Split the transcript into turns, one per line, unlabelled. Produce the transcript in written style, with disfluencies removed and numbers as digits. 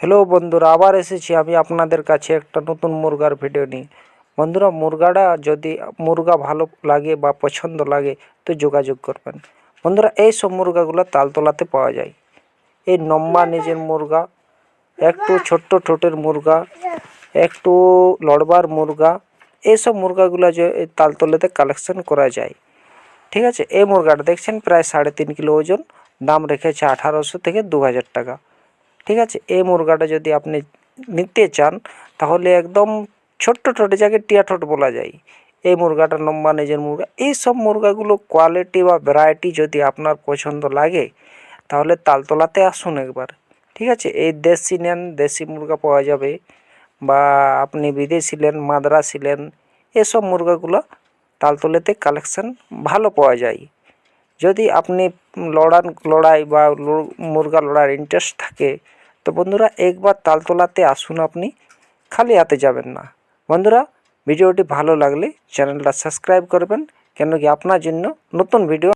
Hello বন্ধুরা, আবার এসেছি আমি আপনাদের কাছে একটা নতুন মুরগার ভিডিও নিয়ে। বন্ধুরা, মুরগা ভালো লাগে বা পছন্দ লাগে তো যোগাযোগ করবেন। বন্ধুরা, এই সব মুরগাগুলো তালতলাতে পাওয়া যায়। এই লম্বা নিজের মুরগা, একটু ছোট্ট ঠোঁটের মুরগা, একটু লড়বার মুরগা, এইসব মুরগাগুলো যে এই তালতলাতে কালেকশন করা যায়। ঠিক আছে, এই মুরগাটা দেখছেন প্রায় 3.5 কিলো ওজন, দাম রেখেছে 1800 থেকে 2000 টাকা। ঠিক আছে, এই মুরগাটা যদি আপনি নিতে চান তাহলে একদম ছোট্ট ঠোঁটে, যাকে টিয়া ঠোঁট বলা যায়, এই মুরগাটা লম্বা নিজের মুরগা, এই সব মুরগাগুলো কোয়ালিটি বা ভ্যারাইটি যদি আপনার পছন্দ লাগে তাহলে তালতলাতে আসুন একবার। ঠিক আছে, এই দেশি নেন, দেশি মুরগা পাওয়া যাবে, বা আপনি বিদেশি নেন, মাদ্রাসি নেন, এসব মুরগাগুলো তালতলাতে কালেকশন ভালো পাওয়া যায়। যদি আপনি লড়াই বা মুরগা লড়ার ইন্টারেস্ট থাকে তো বন্ধুরা একবার তালতলাতে আসুন, আপনি খালি হাতে যাবেন না। বন্ধুরা, ভিডিওটি ভালো লাগলে চ্যানেলটা সাবস্ক্রাইব করবেন, কেন কি আপনার জন্য নতুন ভিডিও